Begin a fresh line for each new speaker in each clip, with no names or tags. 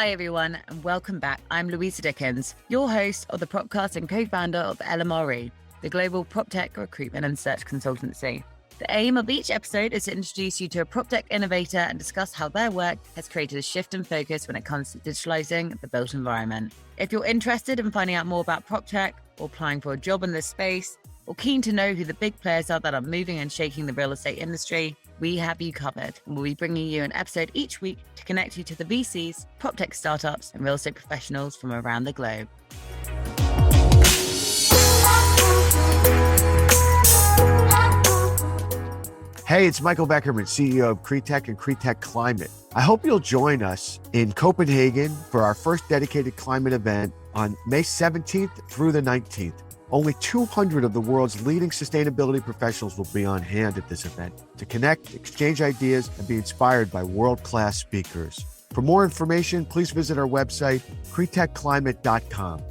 Hi everyone, and welcome back. I'm Louisa Dickens, your host of the Propcast and co-founder of LMRE, the global Proptech recruitment and search consultancy. The aim of each episode is to introduce you to a Proptech innovator and discuss how their work has created a shift in focus when it comes to digitalizing the built environment. If you're interested in finding out more about Proptech or applying for a job in this space, or keen to know who the big players are that are moving and shaking the real estate industry, we have you covered, and we'll be bringing you an episode each week to connect you to the VCs, Proptech startups, and real estate professionals from around the globe.
Hey, it's Michael Beckerman, CEO of CrewTech and CrewTech Climate. I hope you'll join us in Copenhagen for our first dedicated climate event on May 17th through the 19th. Only 200 of the world's leading sustainability professionals will be on hand at this event to connect, exchange ideas, and be inspired by world-class speakers. For more information, please visit our website, crewtechclimate.com.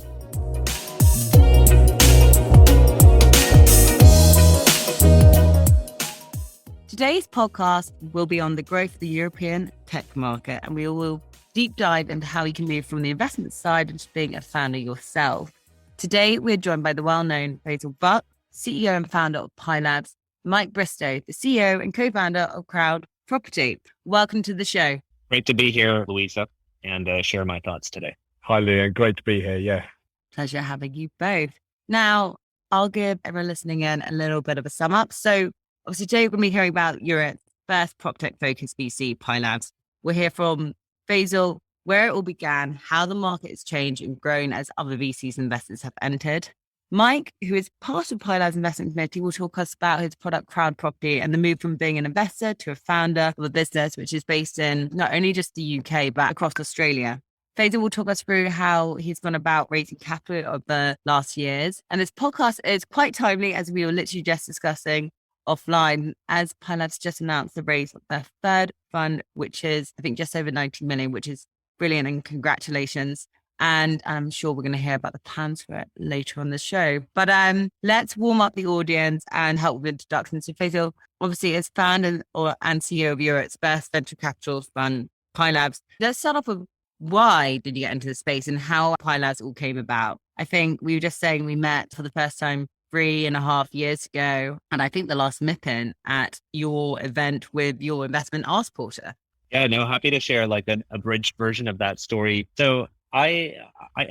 Today's podcast will be on the growth of the European tech market, and we will deep dive into how you can move from the investment side into being a founder yourself. Today, we're joined by the well-known Faisal, CEO and founder of Pi Labs, Mike Bristow, the CEO and co-founder of CrowdProperty. Welcome to the show.
Great to be here, Louisa, and share my thoughts today.
Hi, Leah. Great to be here. Yeah.
Pleasure having you both. Now, I'll give everyone listening in a little bit of a sum up. So, obviously, today we're going to be hearing about Europe's first PropTech-focused VC, Pi Labs. We'll hear from Faisal, where it all began, how the market has changed and grown as other VCs and investors have entered. Mike, who is part of Pi Labs investment committee, will talk us about his product CrowdProperty and the move from being an investor to a founder of a business which is based in not only just the UK, but across Australia. Faisal will talk us through how he's gone about raising capital of the last years. And this podcast is quite timely, as we were literally just discussing offline, as Pi Labs just announced the raise of their third fund, which is, I think, just over 90 million, which is brilliant, and congratulations. And I'm sure we're going to hear about the plans for it later on the show. But let's warm up the audience and help with introductions. So Faisal, obviously, is founder and CEO of Europe's first venture capital fund, Pi Labs. Let's start off with why did you get into the space and how Pi Labs all came about? I think we were just saying we met for the first time 3.5 years ago. And I think the last MIPIN at your event with your investment Ask Porter.
Yeah, no, happy to share like an abridged version of that story. So I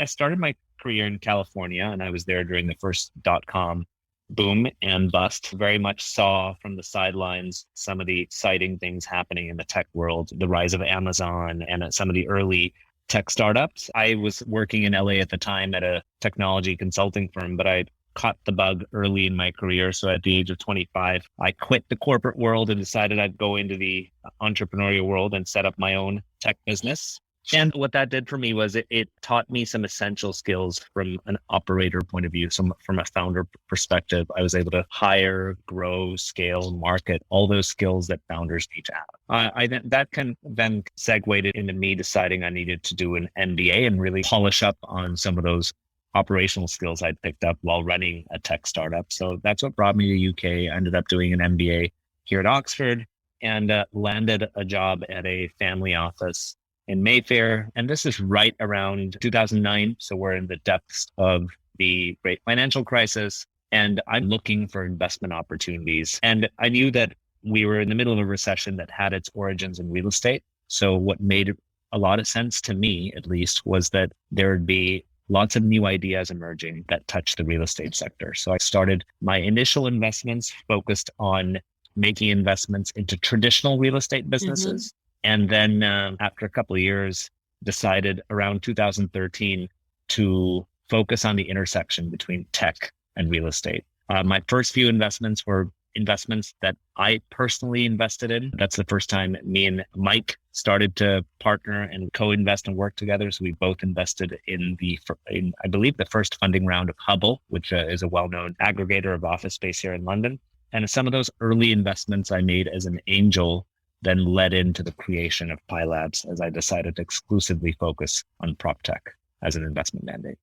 started my career in California, and I was there during the first .com boom and bust. Very much saw from the sidelines some of the exciting things happening in the tech world, the rise of Amazon and some of the early tech startups. I was working in LA at the time at a technology consulting firm, but I caught the bug early in my career. So at the age of 25, I quit the corporate world and decided I'd go into the entrepreneurial world and set up my own tech business. And what that did for me was it taught me some essential skills from an operator point of view. So from a founder perspective, I was able to hire, grow, scale, market, all those skills that founders need to have. That can then segued into me deciding I needed to do an MBA and really polish up on some of those operational skills I'd picked up while running a tech startup. So that's what brought me to UK. I ended up doing an MBA here at Oxford and landed a job at a family office in Mayfair. And this is right around 2009. So we're in the depths of the great financial crisis, and I'm looking for investment opportunities. And I knew that we were in the middle of a recession that had its origins in real estate. So what made a lot of sense to me, at least, was that there would be lots of new ideas emerging that touch the real estate sector. So I started my initial investments focused on making investments into traditional real estate businesses. And then after a couple of years, decided around 2013 to focus on the intersection between tech and real estate. My first few investments were investments that I personally invested in. That's the first time me and Mike started to partner and co-invest and work together. So we both invested in I believe, the first funding round of Hubble, which is a well-known aggregator of office space here in London. And some of those early investments I made as an angel then led into the creation of Pi Labs as I decided to exclusively focus on Proptech as an investment mandate.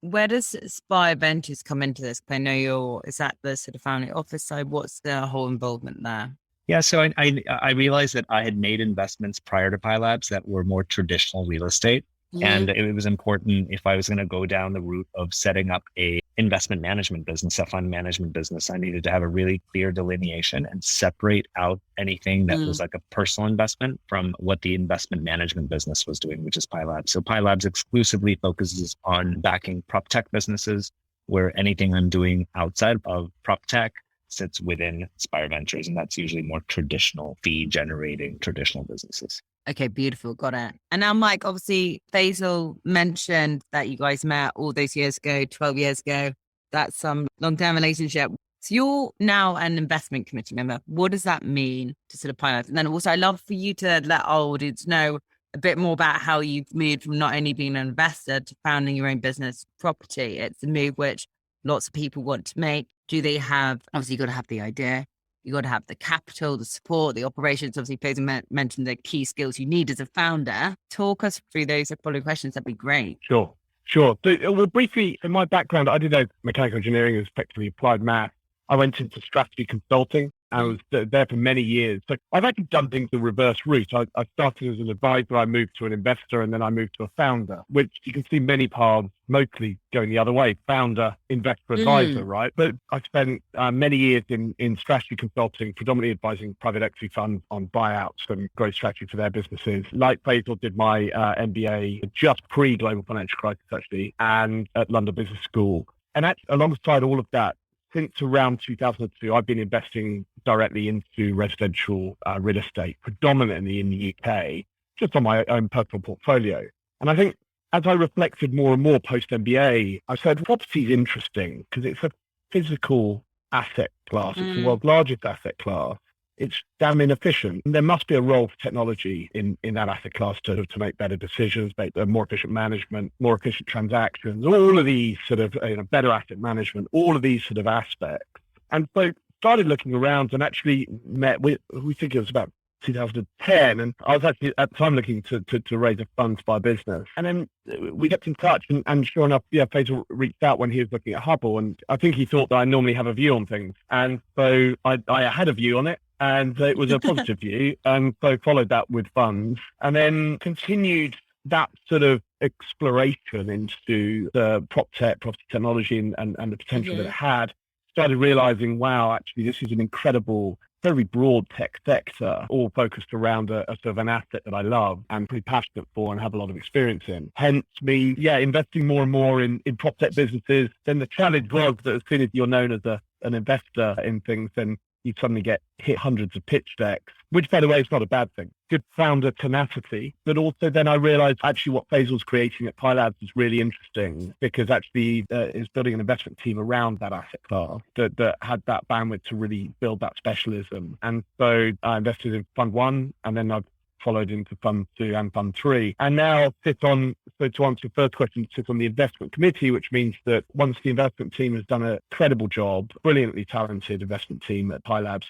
Where does Spire Ventures come into this? I know is that the sort of family office side? What's the whole involvement there?
Yeah, so I realized that I had made investments prior to Pi Labs that were more traditional real estate. And it was important if I was going to go down the route of setting up a investment management business, a fund management business, I needed to have a really clear delineation and separate out anything that was like a personal investment from what the investment management business was doing, which is Pi Labs. So Pi Labs exclusively focuses on backing Proptech businesses, where anything I'm doing outside of Proptech sits within Spire Ventures. And that's usually more traditional fee generating traditional businesses.
Okay, beautiful. Got it. And now, Mike, obviously, Faisal mentioned that you guys met all those years ago, 12 years ago. That's some long-term relationship. So you're now an investment committee member. What does that mean to sort of pilot? And then also, I'd love for you to let our audience know a bit more about how you've moved from not only being an investor to founding your own business property. It's a move which lots of people want to make. Do they have, obviously, you've got to have the idea. You got to have the capital, the support, the operations. Obviously, Faisal mentioned the key skills you need as a founder. Talk us through those following questions. That'd be great.
Sure. So, well, briefly, in my background, I did mechanical engineering as effectively applied math. I went into strategy consulting. I was there for many years. So I've actually done things the reverse route. I started as an advisor, I moved to an investor, and then I moved to a founder, which you can see many paths mostly going the other way, founder, investor, advisor, right? But I spent many years in strategy consulting, predominantly advising private equity funds on buyouts and growth strategy for their businesses. Like Faisal did my MBA just pre-global financial crisis, actually, and at London Business School. And alongside all of that, since around 2002, I've been investing directly into residential real estate, predominantly in the UK, just on my own personal portfolio. And I think as I reflected more and more post-MBA, I said, property is interesting because it's a physical asset class. It's the world's largest asset class. It's damn inefficient. And there must be a role for technology in that asset class to make better decisions, make more efficient management, more efficient transactions, all of these sort of better asset management, all of these sort of aspects. And so started looking around and actually we think it was about 2010. And I was actually at the time looking to raise a fund to buy a business. And then we kept in touch and sure enough, Faisal reached out when he was looking at Hubble. And I think he thought that I normally have a view on things. And so I had a view on it. And it was a positive view, and so followed that with funds, and then continued that sort of exploration into the Proptech, property technology, and the potential that it had. Started realizing, wow, actually, this is an incredible, very broad tech sector, all focused around a sort of an asset that I love and pretty passionate for and have a lot of experience in. Hence me, investing more and more in Proptech businesses. Then the challenge was that as soon as you're known as an investor in things, then you suddenly get hit hundreds of pitch decks, which, by the way, is not a bad thing. Good founder tenacity. But also then I realized actually what Faisal's creating at Pi Labs is really interesting because actually is building an investment team around that asset class that had that bandwidth to really build that specialism. And so I invested in Fund 1, and then I've followed into Fund 2 and Fund 3. And now so to answer your first question, sit on the investment committee, which means that once the investment team has done a credible job, brilliantly talented investment team at Pi Labs,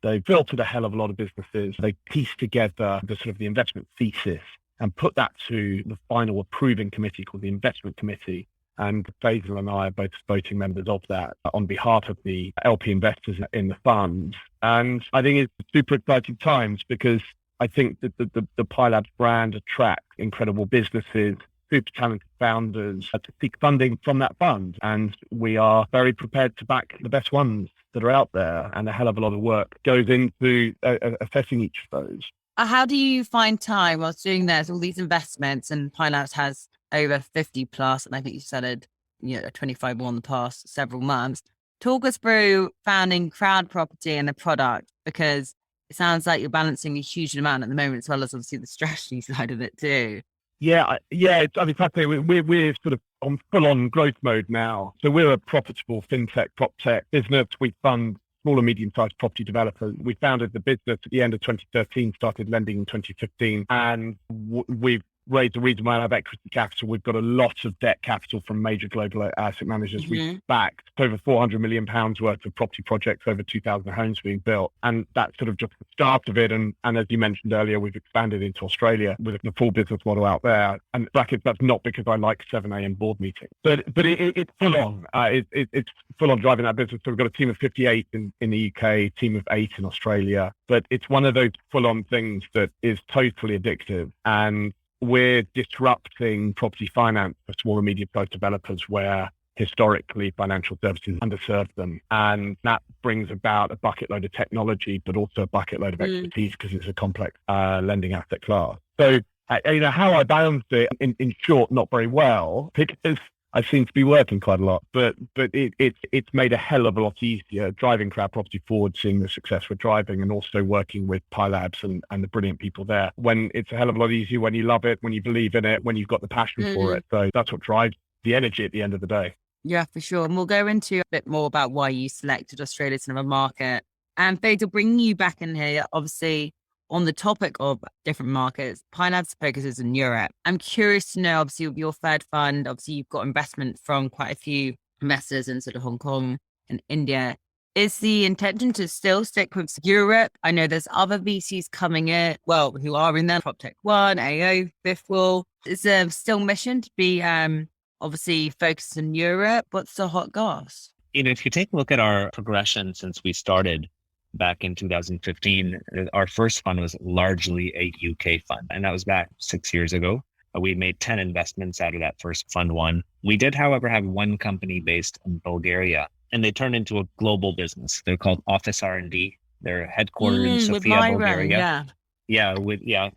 they've filtered a hell of a lot of businesses. They pieced together the sort of the investment thesis and put that to the final approving committee called the investment committee. And Faisal and I are both voting members of that on behalf of the LP investors in the fund. And I think it's super exciting times because I think that the Pi Labs brand attracts incredible businesses, super talented founders to seek funding from that fund. And we are very prepared to back the best ones that are out there. And a hell of a lot of work goes into assessing each of those.
How do you find time whilst doing this, all these investments, and Pi Labs has over 50 plus, and I think you said 25 more in the past several months. Talk us through founding CrowdProperty and the product, because it sounds like you're balancing a huge amount at the moment, as well as obviously the strategy side of it too.
Yeah. We're sort of on full-on growth mode now. So we're a profitable fintech, proptech business. We fund small and medium-sized property developers. We founded the business at the end of 2013, started lending in 2015, and we've raised a reasonable amount of equity capital. We've got a lot of debt capital from major global asset managers. We've backed over £400 million worth of property projects, over 2,000 homes being built. And that's sort of just the start of it. And as you mentioned earlier, we've expanded into Australia with the full business model out there. And brackets, that's not because I like 7 a.m. board meetings, but it's full on. It's full on driving that business. So we've got a team of 58 in the UK, team of 8 in Australia. But it's one of those full on things that is totally addictive. And we're disrupting property finance for small and medium-sized developers where historically financial services underserved them. And that brings about a bucket load of technology, but also a bucket load of expertise because it's a complex lending asset class. So, how I balance it, in short, not very well, because I seem to be working quite a lot, but it's made a hell of a lot easier driving CrowdProperty forward, seeing the success we're driving, and also working with Pi Labs and the brilliant people there. When it's a hell of a lot easier when you love it, when you believe in it, when you've got the passion for it. So that's what drives the energy at the end of the day.
Yeah, for sure. And we'll go into a bit more about why you selected Australia as another market. And Faisal, bringing you back in here, obviously, on the topic of different markets, Pi Labs focuses in Europe. I'm curious to know, obviously, with your third fund, obviously, you've got investment from quite a few investors in sort of Hong Kong and India. Is the intention to still stick with Europe? I know there's other VCs coming in, well, who are in there, Proptech 1, AO, Fifth Wall. Is there still mission to be obviously focused in Europe? What's the hot gas?
If you take a look at our progression since we started back in 2015, our first fund was largely a UK fund, and that was back 6 years ago. We made 10 investments out of that first fund one. We did, however, have one company based in Bulgaria, and they turned into a global business. They're called OfficeRnD. They're headquartered in Sofia, Bulgaria.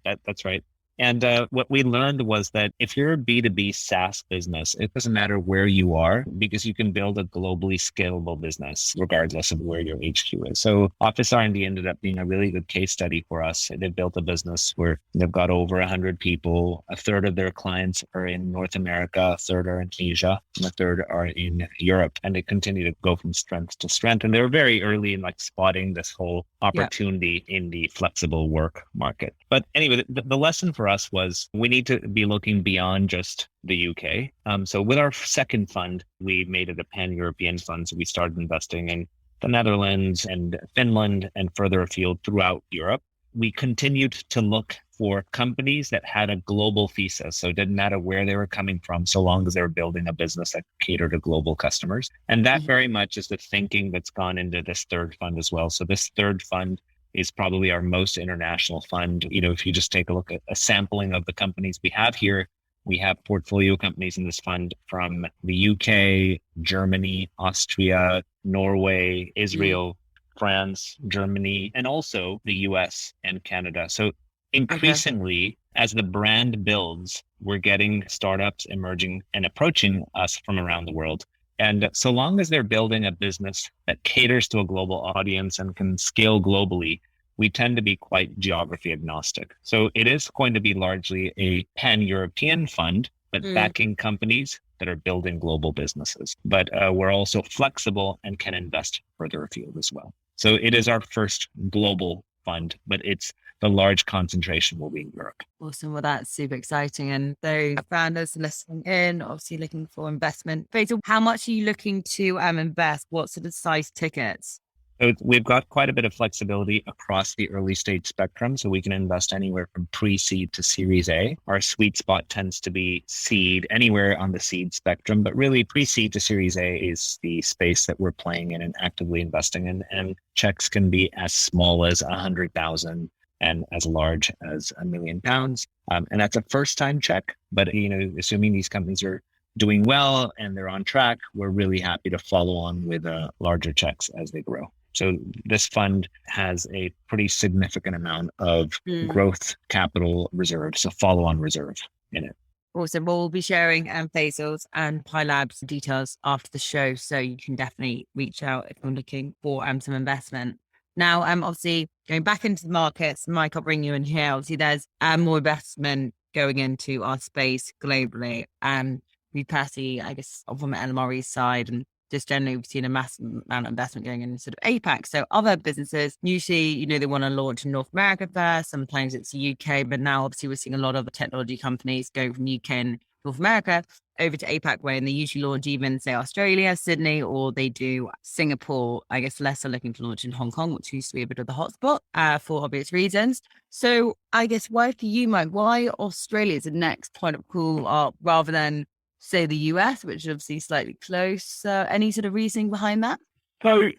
That's right. And what we learned was that if you're a B2B SaaS business, it doesn't matter where you are because you can build a globally scalable business regardless of where your HQ is. So OfficeRnD ended up being a really good case study for us. They've built a business where they've got over 100 people. A third of their clients are in North America, a third are in Asia, and a third are in Europe. And they continue to go from strength to strength. And they were very early in spotting this whole opportunity in the flexible work market. But anyway, the lesson for us was we need to be looking beyond just the UK. So with our second fund, we made it a pan-European fund. So we started investing in the Netherlands and Finland and further afield throughout Europe. We continued to look for companies that had a global thesis. So it didn't matter where they were coming from, so long as they were building a business that catered to global customers. And that very much is the thinking that's gone into this third fund as well. So this third fund is probably our most international fund. If you just take a look at a sampling of the companies we have here, we have portfolio companies in this fund from the UK, Germany, Austria, Norway, Israel, France, Germany, and also the US and Canada. So increasingly, as the brand builds, we're getting startups emerging and approaching us from around the world. And so long as they're building a business that caters to a global audience and can scale globally, we tend to be quite geography agnostic. So it is going to be largely a pan-European fund, but backing companies that are building global businesses. But we're also flexible and can invest further afield as well. So it is our first global fund, but the large concentration will be in Europe.
Awesome. Well, that's super exciting. And those founders listening in, obviously looking for investment. Faisal, how much are you looking to invest? What sort of size tickets?
So we've got quite a bit of flexibility across the early stage spectrum. So we can invest anywhere from pre-seed to Series A. Our sweet spot tends to be seed, anywhere on the seed spectrum, but really pre-seed to Series A is the space that we're playing in and actively investing in. And checks can be as small as 100,000 and as large as £1 million. And that's a first time check, but assuming these companies are doing well and they're on track, we're really happy to follow on with larger checks as they grow. So this fund has a pretty significant amount of growth capital reserve, so follow-on reserve in it.
Awesome. Well, we'll be sharing Faisal's and Pi Labs details after the show, so you can definitely reach out if you're looking for some investment. Now, obviously, going back into the markets, Mike, I'll bring you in here. Obviously, there's more investment going into our space globally. We personally, I guess, from the LMRE side, and just generally, we've seen a massive amount of investment going in sort of APAC. So other businesses, usually, they want to launch in North America first. Sometimes it's the UK, but now obviously we're seeing a lot of the technology companies going from UK and North America over to APAC way, and they usually launch even, say, Australia, Sydney, or they do Singapore. I guess less are looking to launch in Hong Kong, which used to be a bit of the hotspot for obvious reasons. So I guess why for you, Mike, why Australia is the next point of call rather than, say, the US, which is obviously slightly close? Any sort of reasoning behind that?
So,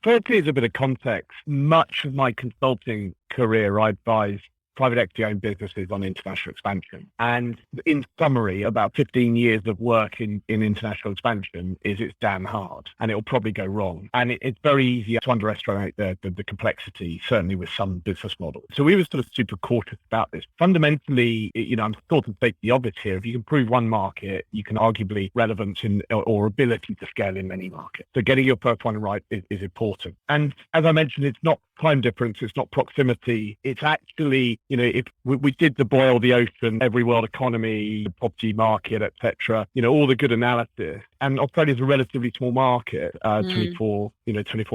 firstly, as a bit of context, much of my consulting career, I advised private equity owned businesses on international expansion. And in summary, about 15 years of work in international expansion is it's damn hard and it'll probably go wrong. And it's very easy to underestimate the complexity, certainly with some business models. So we were sort of super cautious about this. Fundamentally, I'm sort of stating the obvious here. If you can prove one market, you can arguably relevance in or ability to scale in many markets. So getting your first one right is important. And as I mentioned, it's not time difference, it's not proximity. It's actually, if we did the boil the ocean, every world economy, the property market, etc., all the good analysis. And Australia's a relatively small market, 24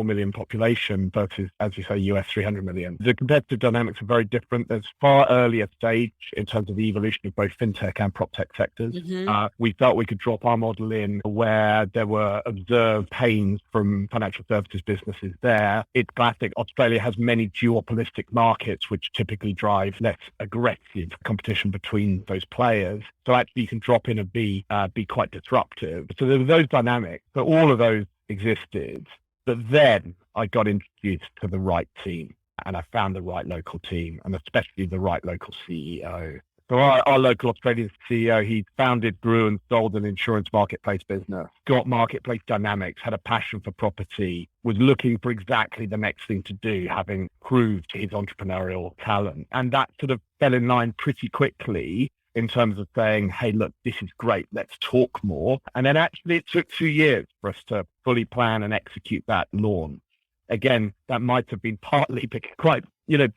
million population versus, as you say, US 300 million. The competitive dynamics are very different. There's far earlier stage in terms of the evolution of both fintech and proptech sectors. We felt we could drop our model in where there were observed pains from financial services businesses there. It's classic. Australia has many duopolistic markets, which typically drive less aggressive competition between those players. So actually you can drop in and be quite disruptive. So there were those dynamics, but all of those existed. But then I got introduced to the right team and I found the right local team and especially the right local CEO. So our local Australian CEO, he founded, grew and sold an insurance marketplace business, got marketplace dynamics, had a passion for property, was looking for exactly the next thing to do, having proved his entrepreneurial talent. And that sort of fell in line pretty quickly in terms of saying, hey, look, this is great, let's talk more. And then actually it took 2 years for us to fully plan and execute that launch. Again, that might have been partly quite,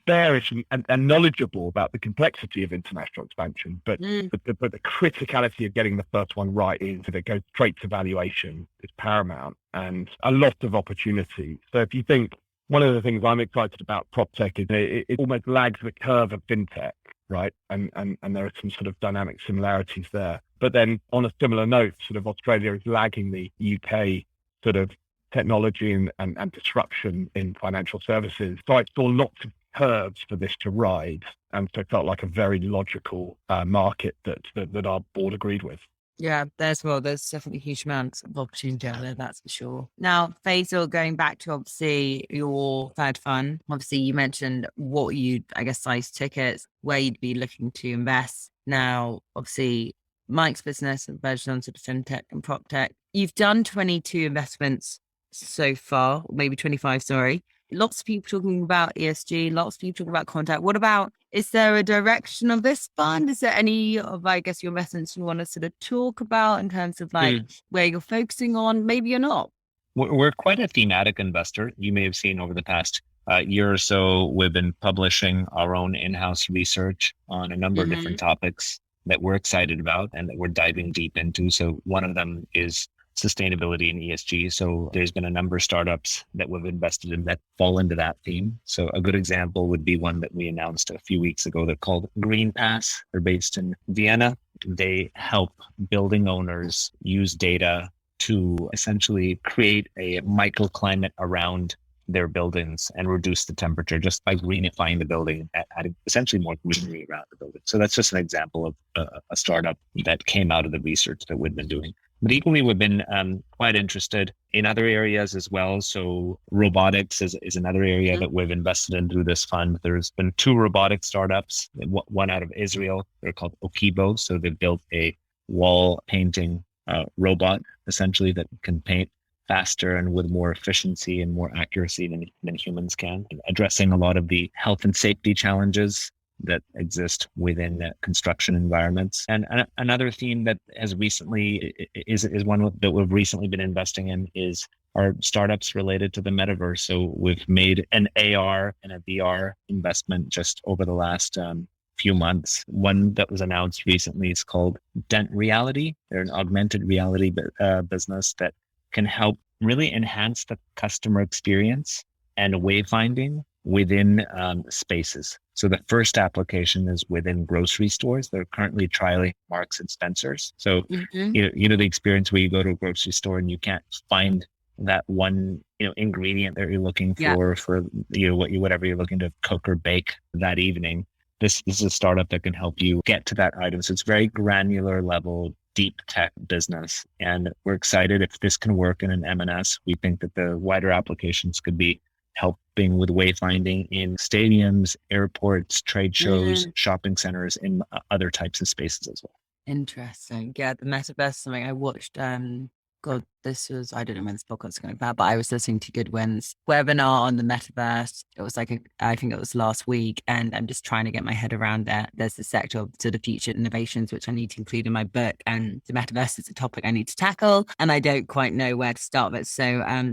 bearish and knowledgeable about the complexity of international expansion, but the criticality of getting the first one right is that it goes straight to valuation is paramount and a lot of opportunity. So if you think one of the things I'm excited about Proptech is it almost lags the curve of fintech, right? And there are some sort of dynamic similarities there. But then on a similar note, sort of Australia is lagging the UK sort of technology and disruption in financial services. So I saw lots of curves for this to ride. And so it felt like a very logical market that our board agreed with.
Yeah, there's definitely huge amounts of opportunity out there, that's for sure. Now, Faisal, going back to obviously your third fund, obviously you mentioned what you'd, size tickets, where you'd be looking to invest. Now, obviously, Mike's business version onto the fintech and proptech. You've done 22 investments so far, or maybe 25, sorry. Lots of people talking about ESG, lots of people talking about contact. What about, is there a direction of this fund? Is there any of, your investments you want to sort of talk about in terms of where you're focusing on? Maybe you're not.
We're quite a thematic investor. You may have seen over the past year or so, we've been publishing our own in-house research on a number of different topics that we're excited about and that we're diving deep into. So one of them is sustainability and ESG. So there's been a number of startups that we've invested in that fall into that theme. So a good example would be one that we announced a few weeks ago. They're called GREENPASS. They're based in Vienna. They help building owners use data to essentially create a microclimate around their buildings and reduce the temperature just by greenifying the building, adding essentially more greenery around the building. So that's just an example of a startup that came out of the research that we've been doing. But equally, we've been quite interested in other areas as well. So robotics is another area that we've invested in through this fund. There's been 2 robotic startups, one out of Israel. They're called Okibo. So they've built a wall painting robot, essentially, that can paint faster and with more efficiency and more accuracy than humans can, addressing a lot of the health and safety challenges that exist within construction environments. And another theme that has recently is one that we've recently been investing in is our startups related to the metaverse. So we've made an AR and a VR investment just over the last few months. One that was announced recently is called Dent Reality. They're an augmented reality business that can help really enhance the customer experience and wayfinding within spaces. So the first application is within grocery stores. They're currently trialing Marks and Spencer's. So the experience where you go to a grocery store and you can't find that one ingredient that you're looking for whatever you're looking to cook or bake that evening. This is a startup that can help you get to that item. So it's very granular level, deep tech business. And we're excited if this can work in an M&S. We think that the wider applications could be helping with wayfinding in stadiums, airports, trade shows, shopping centers, and other types of spaces as well.
Interesting. Yeah, the metaverse is something I watched. God, this was, I don't know when this podcast is going about, but I was listening to Goodwin's webinar on the metaverse. It was like, I think it was last week, and I'm just trying to get my head around that. There's the sector of sort of future innovations, which I need to include in my book, and the metaverse is a topic I need to tackle, and I don't quite know where to start with. So,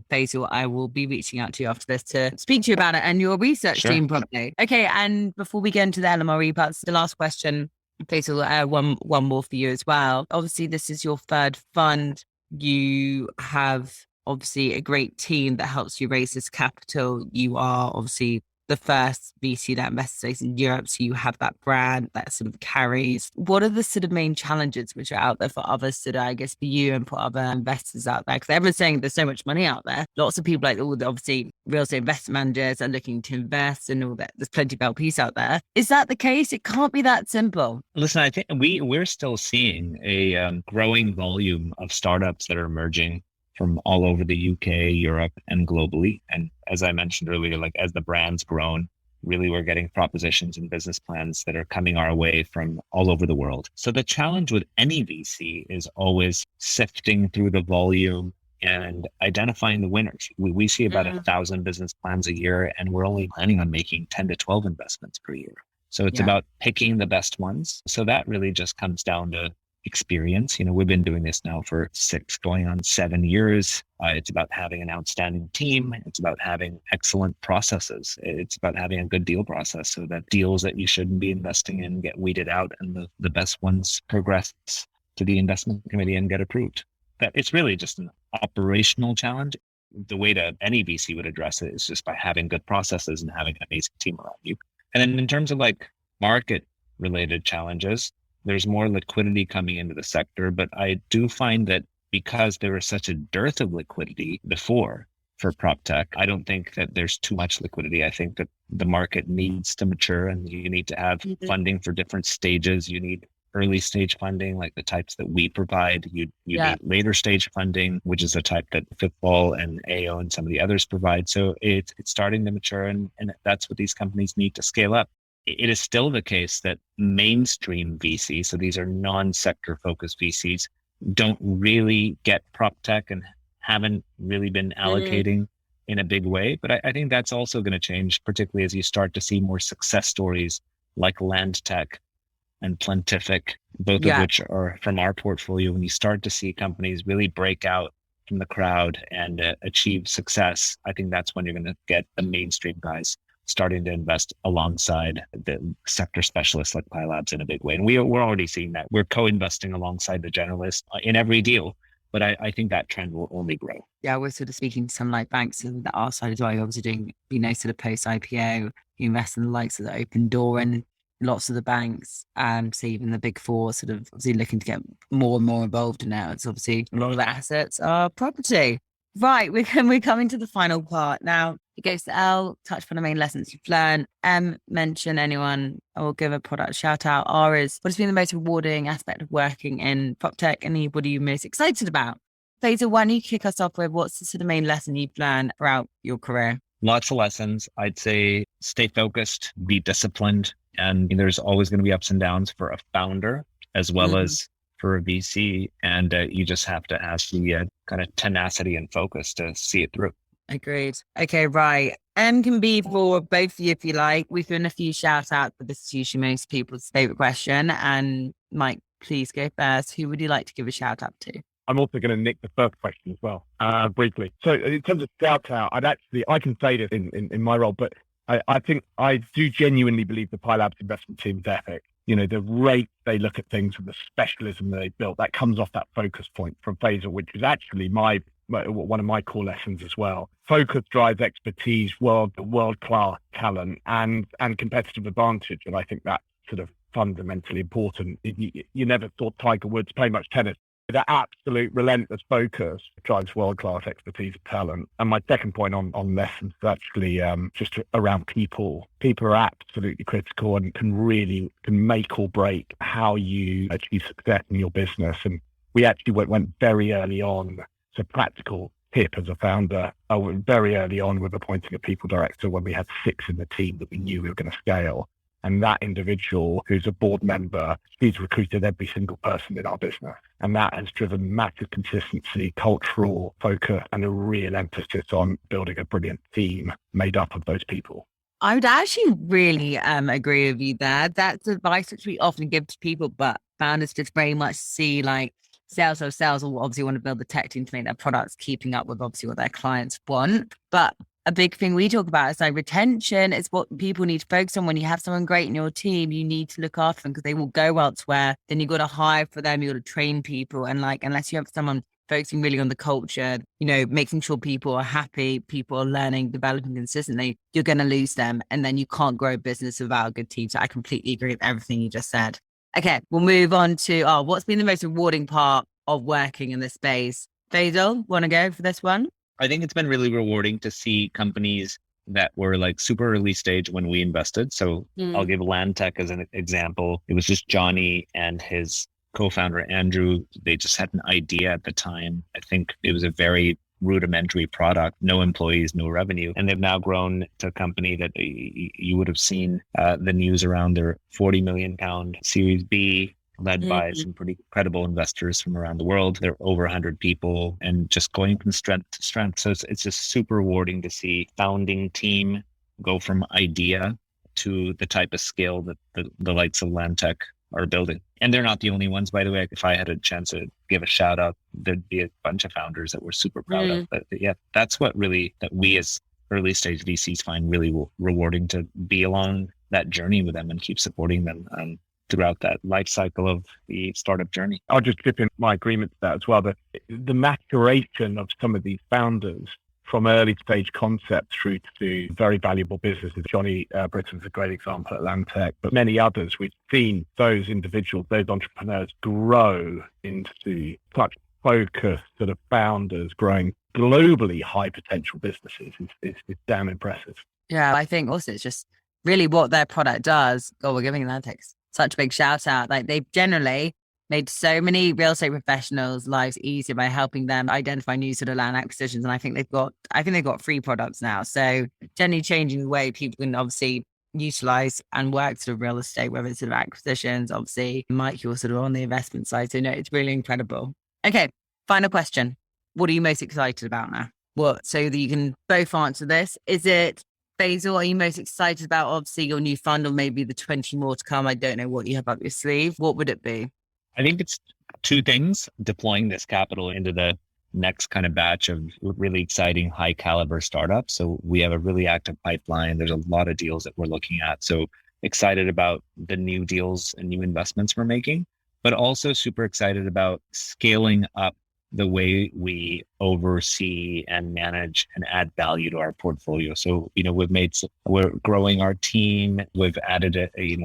Faisal, I will be reaching out to you after this to speak to you about it and your research team probably. Okay, and before we get into the LMRE parts, the last question, Faisal, one more for you as well. Obviously, this is your third fund. You have obviously a great team that helps you raise this capital. You are obviously the first VC that invests in Europe, so you have that brand that sort of carries. What are the sort of main challenges which are out there for others today, I guess, for you and for other investors out there? Because everyone's saying there's so much money out there. Lots of people, like all the obviously real estate investment managers, are looking to invest and all that. There's plenty of LPs out there. Is that the case? It can't be that simple.
Listen, I think we're still seeing a growing volume of startups that are emerging from all over the UK, Europe, and globally. And as I mentioned earlier, like as the brand's grown, really we're getting propositions and business plans that are coming our way from all over the world. So the challenge with any VC is always sifting through the volume and identifying the winners. We see about 1,000 business plans a year, and we're only planning on making 10 to 12 investments per year. So it's about picking the best ones. So that really just comes down to experience. We've been doing this now for 6 going on 7 years. It's about having an outstanding team. It's about having excellent processes. It's about having a good deal process so that deals that you shouldn't be investing in get weeded out and the best ones progress to the investment committee and get approved. That it's really just an operational challenge. The way that any VC would address it is just by having good processes and having an amazing team around you. And then in terms of like market related challenges, there's more liquidity coming into the sector, but I do find that because there was such a dearth of liquidity before for Proptech, I don't think that there's too much liquidity. I think that the market needs to mature and you need to have funding for different stages. You need early stage funding, like the types that we provide. You need later stage funding, which is a type that Fitball and AO and some of the others provide. So it's starting to mature, and that's what these companies need to scale up. It is still the case that mainstream VCs, so these are non-sector focused VCs, don't really get Proptech and haven't really been allocating in a big way. But I think that's also going to change, particularly as you start to see more success stories like Lantech and Plantific, both of which are from our portfolio. When you start to see companies really break out from the crowd and achieve success, I think that's when you're going to get the mainstream guys starting to invest alongside the sector specialists like Pi Labs in a big way. And we're already seeing that. We're co-investing alongside the generalists in every deal. But I think that trend will only grow.
Yeah, we're sort of speaking to some like banks that our side as well. You're obviously doing, sort of post-IPO, you invest in the likes of the Open Door and lots of the banks, say even the big four, sort of obviously looking to get more and more involved in now. It's obviously a lot of the assets are property. Right, we're coming to the final part now. It goes to L, touch upon the main lessons you've learned. M, mention anyone or give a product shout out. R is what has been the most rewarding aspect of working in Proptech, and what are you most excited about? Faisal, why don't you kick us off with what's the sort of main lesson you've learned throughout your career?
Lots of lessons. I'd say stay focused, be disciplined, and there's always going to be ups and downs for a founder as well as for a VC, and you just have to have the kind of tenacity and focus to see it through.
Agreed. Okay, right. M can be for both of you if you like. We've done a few shout outs, but this is usually most people's favorite question. And Mike, please go first. Who would you like to give a shout out to?
I'm also going to nick the first question as well, briefly. So in terms of shout out, I can say this in my role, but I think I do genuinely believe the Pi Labs investment team is epic. The rate they look at things with the specialism that they built, that comes off that focus point from Faisal, which is actually one of my core lessons as well. Focus drives expertise, world-class talent and competitive advantage. And I think that's sort of fundamentally important. You never saw Tiger Woods play much tennis. That absolute relentless focus drives world-class expertise and talent. And my second point on lessons is actually just around people. People are absolutely critical and can make or break how you achieve success in your business. And we actually went very early on. So practical tip as a founder. I was very early on with appointing a people director when we had 6 in the team that we knew we were going to scale. And that individual, who's a board member, he's recruited every single person in our business. And that has driven massive consistency, cultural focus, and a real emphasis on building a brilliant team made up of those people.
I would actually really agree with you there. That's advice which we often give to people, but founders just very much see like sales will obviously want to build the tech team to make their products keeping up with obviously what their clients want. But a big thing we talk about is like retention is what people need to focus on. When you have someone great in your team, you need to look after them because they will go elsewhere. Then you got to hire for them. You got to train people. And like, unless you have someone focusing really on the culture, making sure people are happy, people are learning, developing consistently, you're going to lose them. And then you can't grow a business without a good team. So I completely agree with everything you just said. Okay, we'll move on to what's been the most rewarding part of working in this space. Faisal, want to go for this one?
I think it's been really rewarding to see companies that were like super early stage when we invested. So I'll give Lantech as an example. It was just Johnny and his co-founder, Andrew. They just had an idea at the time. I think it was a very rudimentary product, no employees, no revenue. And they've now grown to a company that you would have seen the news around their 40 million pound Series B, led by some pretty credible investors from around the world. They're over 100 people and just going from strength to strength. So it's just super rewarding to see founding team go from idea to the type of scale that the likes of Lantech are building. And they're not the only ones, by the way. If I had a chance to give a shout out, there'd be a bunch of founders that we're super proud of. But yeah, that's what really, that we as early stage VCs find really rewarding, to be along that journey with them and keep supporting them throughout that life cycle of the startup journey.
I'll just chip in my agreement to that as well. The maturation of some of these founders from early stage concept through to very valuable businesses. Johnny Britain's a great example at Lantech, but many others. We've seen those individuals, those entrepreneurs grow into such focused sort of founders growing globally high potential businesses. It's damn impressive.
Yeah, I think also it's just really what their product does. We're giving Lantech such a big shout out. Like, they've generally made so many real estate professionals' lives easier by helping them identify new sort of land acquisitions. And I think they've got free products now. So generally changing the way people can obviously utilize and work sort of real estate, whether it's sort of acquisitions. Obviously, Mike, you're sort of on the investment side. So no, it's really incredible. Okay, final question. What are you most excited about now? So that you can both answer this. Is it, Faisal, are you most excited about obviously your new fund, or maybe the 20 more to come? I don't know what you have up your sleeve. What would it be?
I think it's two things: deploying this capital into the next kind of batch of really exciting high caliber startups. So we have a really active pipeline. There's a lot of deals that we're looking at. So excited about the new deals and new investments we're making, but also super excited about scaling up the way we oversee and manage and add value to our portfolio. So, we're growing our team. We've added a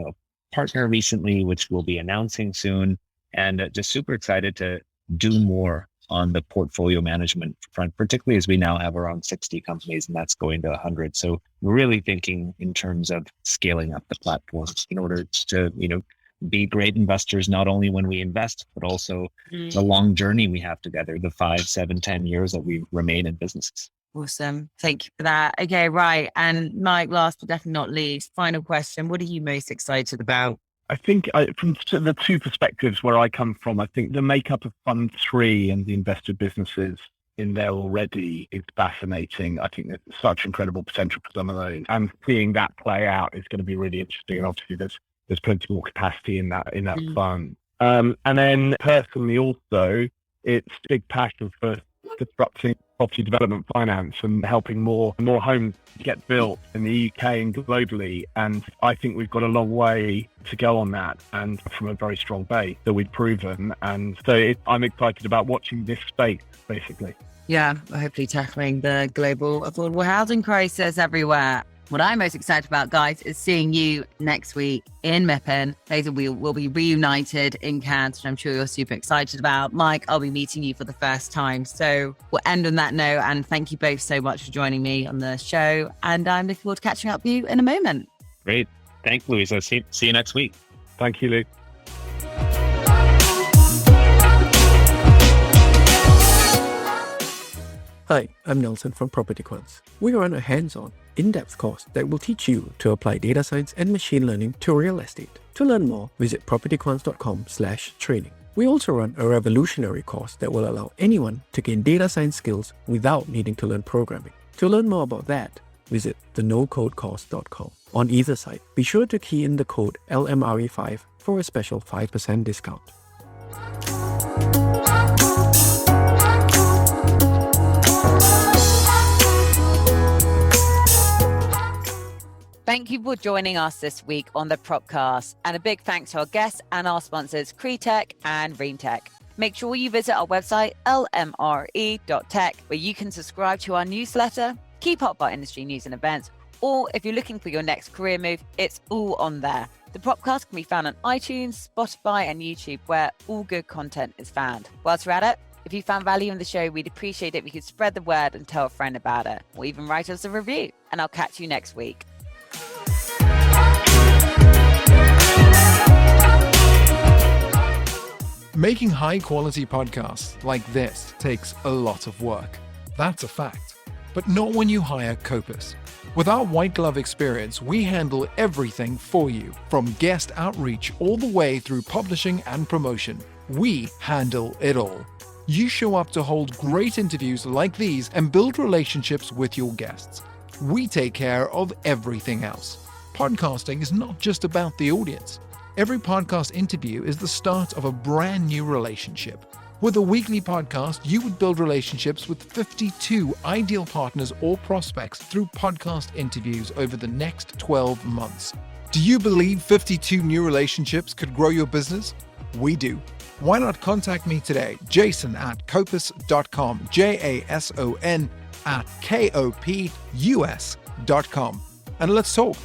partner recently, which we'll be announcing soon, and just super excited to do more on the portfolio management front, particularly as we now have around 60 companies, and that's going to 100. So we're really thinking in terms of scaling up the platform in order to, be great investors, not only when we invest, but also the long journey we have together, the 5, 7, 10 years that we remain in businesses.
Awesome. Thank you for that. Okay, right. And Mike, last but definitely not least, final question. What are you most excited about?
I think from the two perspectives where I come from, I think the makeup of Fund 3 and the invested businesses in there already is fascinating. I think there's such incredible potential for some of those. And seeing that play out is going to be really interesting. And obviously there's plenty more capacity in that fund. And then personally also, it's a big passion for disrupting property development finance and helping more homes get built in the UK and globally. And I think we've got a long way to go on that, and from a very strong base that we've proven. And so I'm excited about watching this space, basically.
Yeah, hopefully tackling the global affordable housing crisis everywhere. What I'm most excited about, guys, is seeing you next week in MIPIM. Faisal, we'll be reunited in Cannes, which I'm sure you're super excited about. Mike, I'll be meeting you for the first time. So we'll end on that note. And thank you both so much for joining me on the show. And I'm looking forward to catching up with you in a moment.
Great. Thanks, Louisa. See you next week.
Thank you, Lou.
Hi, I'm Nelson from Property Quants. We run a hands-on, in-depth course that will teach you to apply data science and machine learning to real estate. To learn more, visit propertyquants.com/training. We also run a revolutionary course that will allow anyone to gain data science skills without needing to learn programming. To learn more about that, visit thenocodecourse.com. On either site, be sure to key in the code LMRE5 for a special 5% discount.
Thank you for joining us this week on the Propcast, and a big thanks to our guests and our sponsors, CrewTech and GreenTech. Make sure you visit our website, lmre.tech, where you can subscribe to our newsletter, keep up our industry news and events, or if you're looking for your next career move, it's all on there. The Propcast can be found on iTunes, Spotify, and YouTube, where all good content is found. Whilst we're at it, if you found value in the show, we'd appreciate it if you could spread the word and tell a friend about it, or even write us a review. And I'll catch you next week.
Making high-quality podcasts like this takes a lot of work. That's a fact. But not when you hire Copus. With our white glove experience, we handle everything for you, from guest outreach all the way through publishing and promotion. We handle it all. You show up to hold great interviews like these and build relationships with your guests. We take care of everything else. Podcasting is not just about the audience. Every podcast interview is the start of a brand new relationship. With a weekly podcast, you would build relationships with 52 ideal partners or prospects through podcast interviews over the next 12 months. Do you believe 52 new relationships could grow your business? We do. Why not contact me today, jason@copus.com, JASON@KOPUS.com, and let's talk.